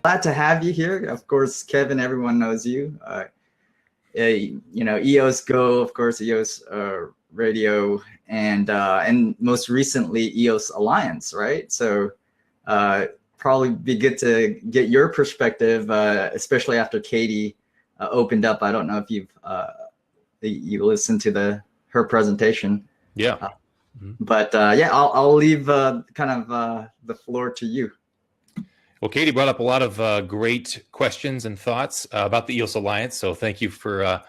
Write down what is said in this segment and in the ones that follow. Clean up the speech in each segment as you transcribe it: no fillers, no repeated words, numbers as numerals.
Glad to have you here. Of course, Kevin, everyone knows you. EOS Go, of course, EOS Radio, and most recently EOS Alliance, right? So probably be good to get your perspective, especially after Katie opened up. I don't know if you listened to her presentation. Yeah. But yeah, I'll leave kind of the floor to you. Well, Katie brought up a lot of great questions and thoughts about the EOS Alliance. So thank you for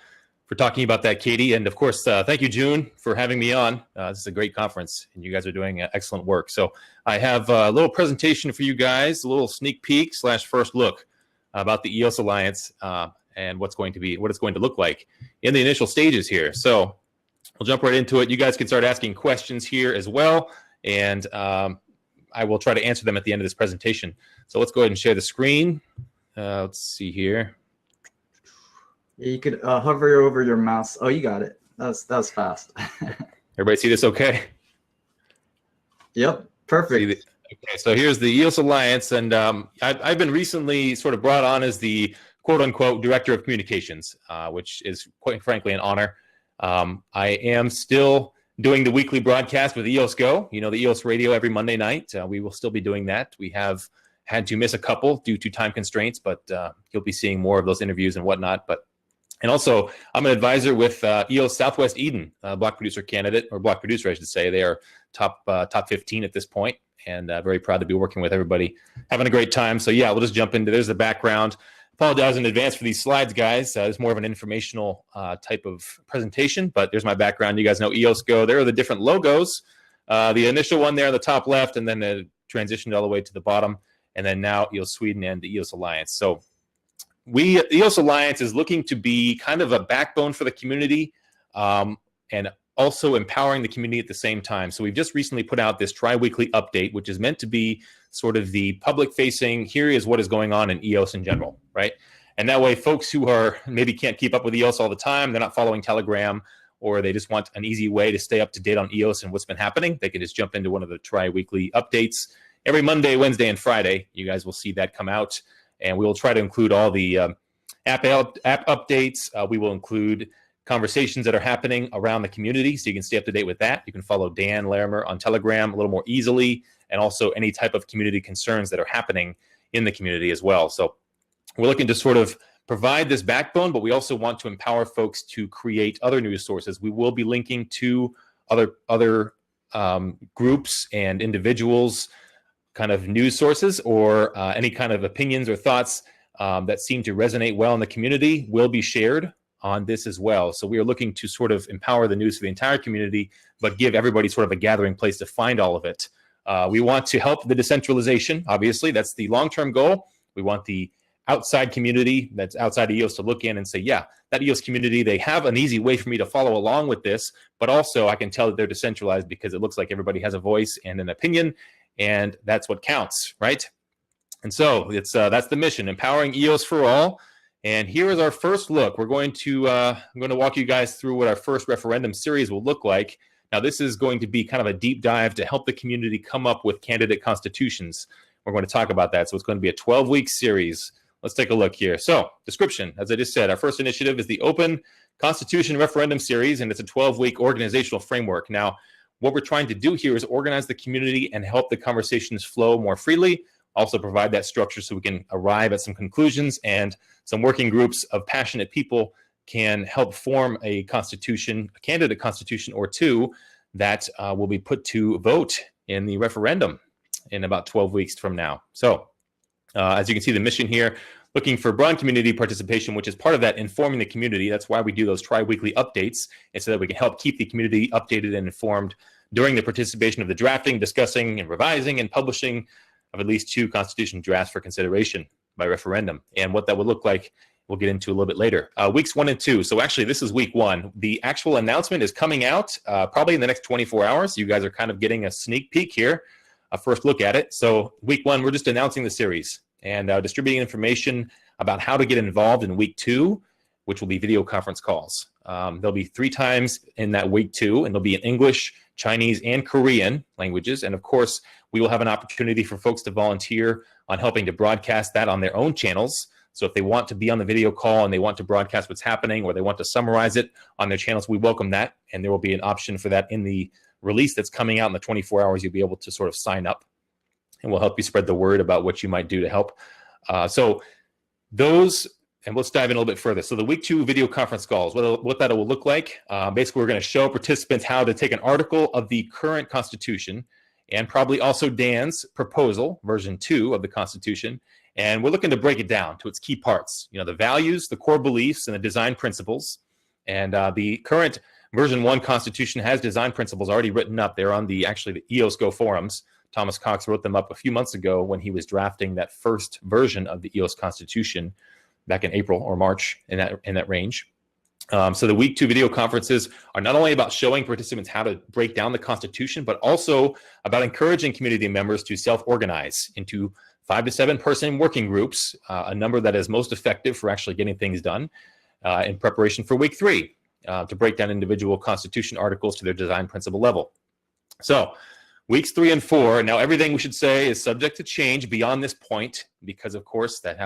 talking about that, Katie. And of course, thank you, June, for having me on. This is a great conference, and you guys are doing excellent work. So I have a little presentation for you guys, a little sneak peek / first look about the EOS Alliance and what it's going to look like in the initial stages here. So we'll jump right into it. You guys can start asking questions here as well, and I will try to answer them at the end of this presentation. So let's go ahead and share the screen. Let's see here. Yeah, you could hover over your mouse. Oh, you got it. That was fast. Everybody see this okay? Yep, perfect. Okay, so here's the EOS Alliance, and I've been recently sort of brought on as the quote-unquote Director of Communications, which is quite frankly an honor. I am still doing the weekly broadcast with EOS Go, the EOS Radio every Monday night. We will still be doing that. We have had to miss a couple due to time constraints, but you'll be seeing more of those interviews and whatnot. And also, I'm an advisor with EOS Southwest Eden, block producer candidate, or block producer, I should say. They are top 15 at this point, and very proud to be working with everybody, having a great time. So yeah, we'll just jump into, there's the background. Apologize in advance for these slides, guys. It's more of an informational type of presentation, but there's my background. You guys know EOS Go. There are the different logos. The initial one there on the top left, and then it transitioned all the way to the bottom, and then now EOS Sweden and the EOS Alliance. So EOS Alliance is looking to be kind of a backbone for the community and also empowering the community at the same time. So we've just recently put out this tri-weekly update, which is meant to be sort of the public-facing, here is what is going on in EOS in general, right? And that way, folks who are maybe can't keep up with EOS all the time, they're not following Telegram, or they just want an easy way to stay up to date on EOS and what's been happening, they can just jump into one of the tri-weekly updates. Every Monday, Wednesday, and Friday, you guys will see that come out. And we will try to include all the app updates. We will include conversations that are happening around the community, so you can stay up to date with that. You can follow Dan Larimer on Telegram a little more easily, and also any type of community concerns that are happening in the community as well. So we're looking to sort of provide this backbone, but we also want to empower folks to create other news sources. We will be linking to other groups and individuals, kind of news sources, or any kind of opinions or thoughts that seem to resonate well in the community will be shared on this as well. So we are looking to sort of empower the news for the entire community, but give everybody sort of a gathering place to find all of it. We want to help the decentralization. Obviously, that's the long-term goal. We want the outside community that's outside of EOS to look in and say, yeah, that EOS community, they have an easy way for me to follow along with this, but also I can tell that they're decentralized because it looks like everybody has a voice and an opinion, and that's what counts, right? And so that's the mission, empowering EOS for all. And here is our first look. I'm going to walk you guys through what our first referendum series will look like. Now, this is going to be kind of a deep dive to help the community come up with candidate constitutions. We're going to talk about that. So it's going to be a 12-week series. Let's take a look here. So, description, as I just said, our first initiative is the Open Constitution Referendum Series, and it's a 12-week organizational framework. Now, what we're trying to do here is organize the community and help the conversations flow more freely, also provide that structure so we can arrive at some conclusions, and some working groups of passionate people can help form a constitution, a candidate constitution or two that will be put to vote in the referendum in about 12 weeks from now. So as you can see, the mission here, looking for broad community participation, which is part of that informing the community. That's why we do those tri-weekly updates, and so that we can help keep the community updated and informed during the participation of the drafting, discussing, and revising and publishing of at least 2 constitution drafts for consideration by referendum. And what that would look like, we'll get into a little bit later. Weeks 1 and 2. So actually, this is week 1. The actual announcement is coming out probably in the next 24 hours. You guys are kind of getting a sneak peek here, a first look at it. So week 1, we're just announcing the series and distributing information about how to get involved in week 2, which will be video conference calls. There'll be 3 times in that week 2, and they'll be in English, Chinese, and Korean languages. And of course, we will have an opportunity for folks to volunteer on helping to broadcast that on their own channels. So if they want to be on the video call and they want to broadcast what's happening, or they want to summarize it on their channels, we welcome that. And there will be an option for that in the release that's coming out in the 24 hours. You'll be able to sort of sign up, and we'll help you spread the word about what you might do to help. So those, and let's dive in a little bit further. So the week 2 video conference calls, what that will look like. Basically, we're going to show participants how to take an article of the current Constitution, and probably also Dan's proposal, version 2 of the Constitution. And we're looking to break it down to its key parts, you know, the values, the core beliefs, and the design principles. And the current version 1 Constitution has design principles already written up. They're on the EOS Go forums. Thomas Cox wrote them up a few months ago when he was drafting that first version of the EOS Constitution back in April or March, in that range. So the week 2 video conferences are not only about showing participants how to break down the Constitution, but also about encouraging community members to self-organize into 5 to 7 person working groups, a number that is most effective for actually getting things done in preparation for week 3, to break down individual Constitution articles to their design principle level. So weeks 3 and 4, now everything we should say is subject to change beyond this point, because of course that's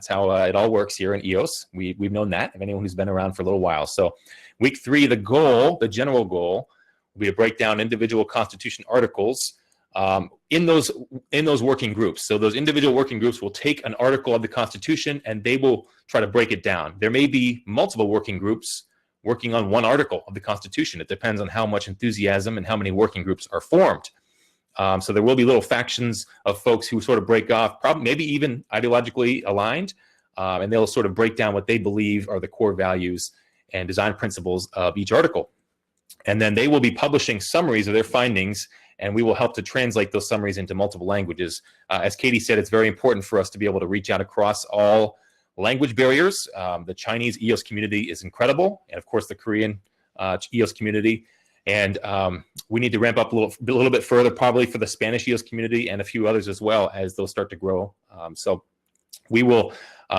how it all works here in EOS. We've known that, of anyone who's been around for a little while. So week 3, the general goal, will be to break down individual Constitution articles in those working groups. So those individual working groups will take an article of the Constitution and they will try to break it down. There may be multiple working groups working on one article of the Constitution. It depends on how much enthusiasm and how many working groups are formed. So there will be little factions of folks who sort of break off, probably maybe even ideologically aligned, and they'll sort of break down what they believe are the core values and design principles of each article. And then they will be publishing summaries of their findings, and we will help to translate those summaries into multiple languages. As Katie said, it's very important for us to be able to reach out across all language barriers. The Chinese EOS community is incredible, and of course the Korean EOS community. And we need to ramp up a little bit further, probably for the Spanish EOS community and a few others as well, as those start to grow. So we will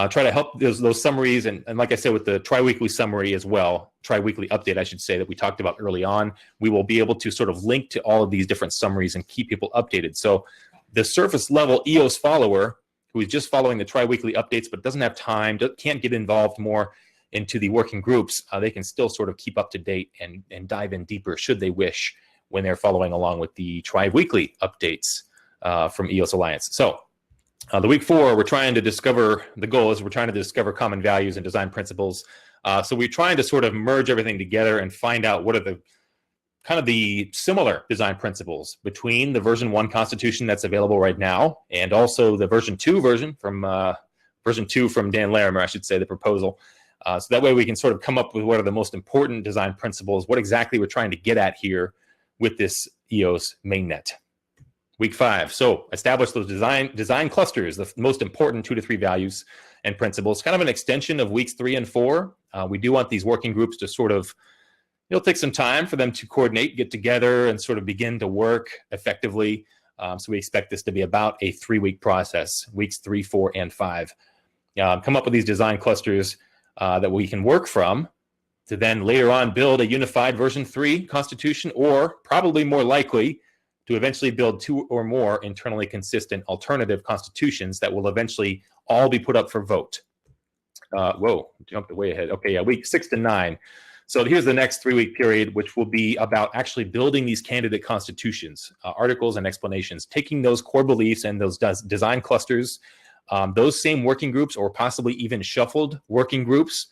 try to help those summaries. And like I said, with the tri-weekly summary as well, tri-weekly update, I should say, that we talked about early on, we will be able to sort of link to all of these different summaries and keep people updated. So the surface level EOS follower who is just following the tri-weekly updates but doesn't have time, can't get involved more into the working groups, they can still sort of keep up to date and dive in deeper should they wish when they're following along with the tri-weekly updates from EOS Alliance. So the week 4, the goal is we're trying to discover common values and design principles. So we're trying to sort of merge everything together and find out what are the kind of the similar design principles between the version 1 Constitution that's available right now and also the version 2 from Dan Larimer, I should say, the proposal. So that way we can sort of come up with what are the most important design principles, what exactly we're trying to get at here with this EOS mainnet. Week 5, so establish those design clusters, the most important 2 to 3 values and principles, kind of an extension of weeks 3 and 4. We do want these working groups to sort of, it'll take some time for them to coordinate, get together, and sort of begin to work effectively. So we expect this to be about a 3-week process, weeks 3, 4, and 5. Come up with these design clusters that we can work from to then later on build a unified version 3 Constitution, or probably more likely to eventually build 2 or more internally consistent alternative constitutions that will eventually all be put up for vote. Whoa, jumped way ahead. Okay, yeah, week 6 to 9. So here's the next 3-week period, which will be about actually building these candidate constitutions, articles and explanations, taking those core beliefs and those design clusters. Those same working groups, or possibly even shuffled working groups,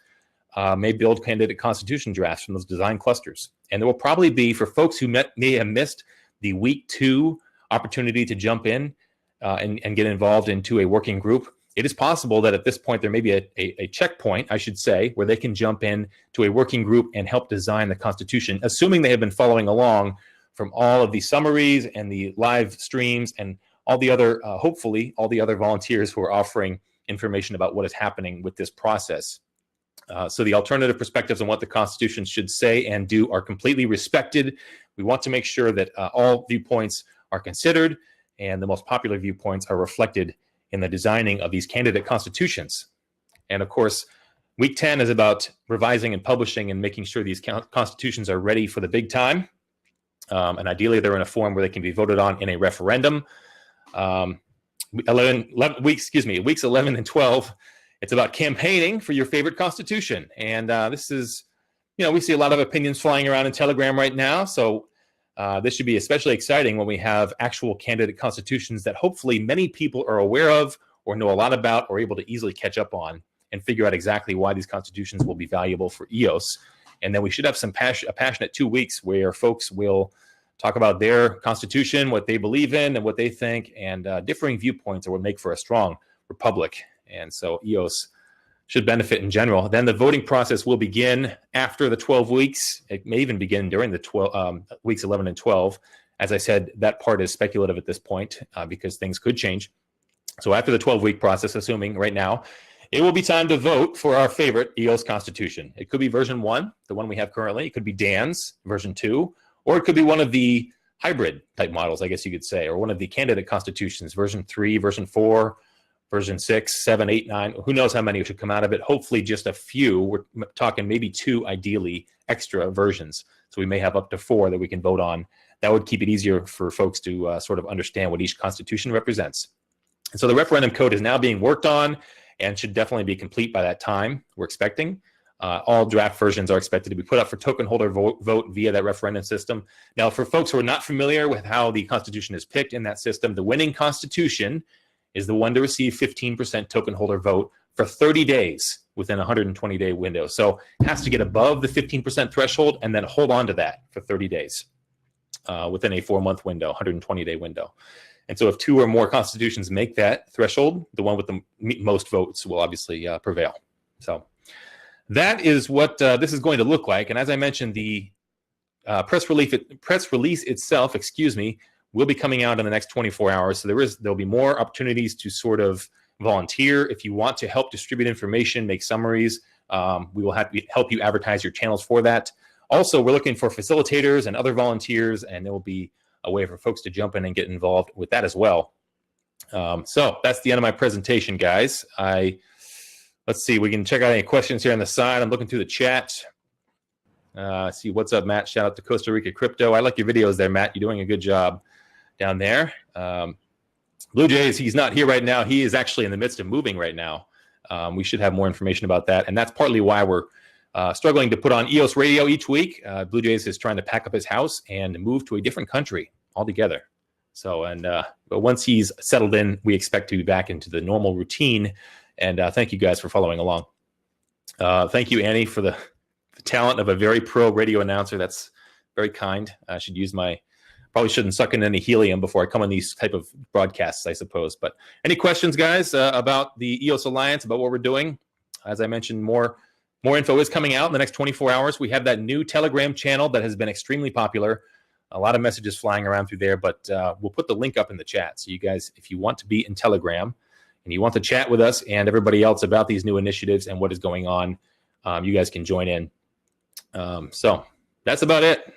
may build candidate constitution drafts from those design clusters. And there will probably be, for folks who may have missed the week 2 opportunity to jump in and get involved into a working group, it is possible that at this point there may be a checkpoint, I should say, where they can jump in to a working group and help design the Constitution, assuming they have been following along from all of the summaries and the live streams and all the other, hopefully, all the other volunteers who are offering information about what is happening with this process. So the alternative perspectives on what the Constitution should say and do are completely respected. We want to make sure that all viewpoints are considered and the most popular viewpoints are reflected in the designing of these candidate constitutions. And of course, week 10 is about revising and publishing and making sure these constitutions are ready for the big time. And ideally, they're in a form where they can be voted on in a referendum. weeks 11 and 12. It's about campaigning for your favorite constitution. And this is, we see a lot of opinions flying around in Telegram right now. So this should be especially exciting when we have actual candidate constitutions that hopefully many people are aware of or know a lot about or able to easily catch up on and figure out exactly why these constitutions will be valuable for EOS. And then we should have a passionate 2 weeks where folks will talk about their constitution, what they believe in and what they think, and differing viewpoints are what make for a strong republic. And so EOS should benefit in general. Then the voting process will begin after the 12 weeks. It may even begin during the weeks 11 and 12. As I said, that part is speculative at this point because things could change. So after the 12-week process, assuming right now, it will be time to vote for our favorite EOS Constitution. It could be version 1, the one we have currently. It could be Dan's version 2, or it could be one of the hybrid type models, I guess you could say, or one of the candidate constitutions, version 3, version 4, version 6, 7, 8, 9. Who knows how many should come out of it? Hopefully just a few. We're talking maybe 2, ideally, extra versions. So we may have up to 4 that we can vote on. That would keep it easier for folks to sort of understand what each constitution represents. And so the referendum code is now being worked on and should definitely be complete by that time, we're expecting. All draft versions are expected to be put up for token holder vote via that referendum system. Now, for folks who are not familiar with how the Constitution is picked in that system, the winning Constitution is the one to receive 15% token holder vote for 30 days within a 120-day window. So it has to get above the 15% threshold and then hold on to that for 30 days within a 4-month window, 120-day window. And so if 2 or more constitutions make that threshold, the one with the most votes will obviously prevail. So that is what this is going to look like. And as I mentioned, the press release itself, will be coming out in the next 24 hours. So there'll be more opportunities to sort of volunteer. If you want to help distribute information, make summaries, we will help you advertise your channels for that. Also, we're looking for facilitators and other volunteers, and there will be a way for folks to jump in and get involved with that as well. So that's the end of my presentation, guys. Let's see, we can check out any questions here on the side. I'm looking through the chat. See, what's up, Matt? Shout out to Costa Rica Crypto. I like your videos there, Matt. You're doing a good job down there. Blue Jays, he's not here right now. He is actually in the midst of moving right now. We should have more information about that. And that's partly why we're struggling to put on EOS Radio each week. Blue Jays is trying to pack up his house and move to a different country altogether. So, but once he's settled in, we expect to be back into the normal routine. And thank you guys for following along. Thank you, Annie, for the talent of a very pro radio announcer. That's very kind. I should use probably shouldn't suck in any helium before I come on these type of broadcasts, I suppose. But any questions, guys, about the EOS Alliance, about what we're doing? As I mentioned, more info is coming out in the next 24 hours. We have that new Telegram channel that has been extremely popular. A lot of messages flying around through there, but we'll put the link up in the chat. So you guys, if you want to be in Telegram and you want to chat with us and everybody else about these new initiatives and what is going on, you guys can join in. So that's about it.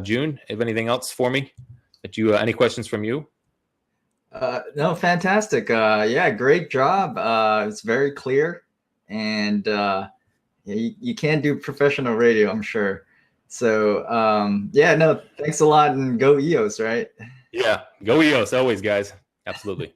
June, have anything else for me? Any questions from you? No, fantastic. Yeah, great job. It's very clear, and you can do professional radio, I'm sure. So yeah, no, thanks a lot, and go EOS, right? Yeah, go EOS always, guys. Absolutely.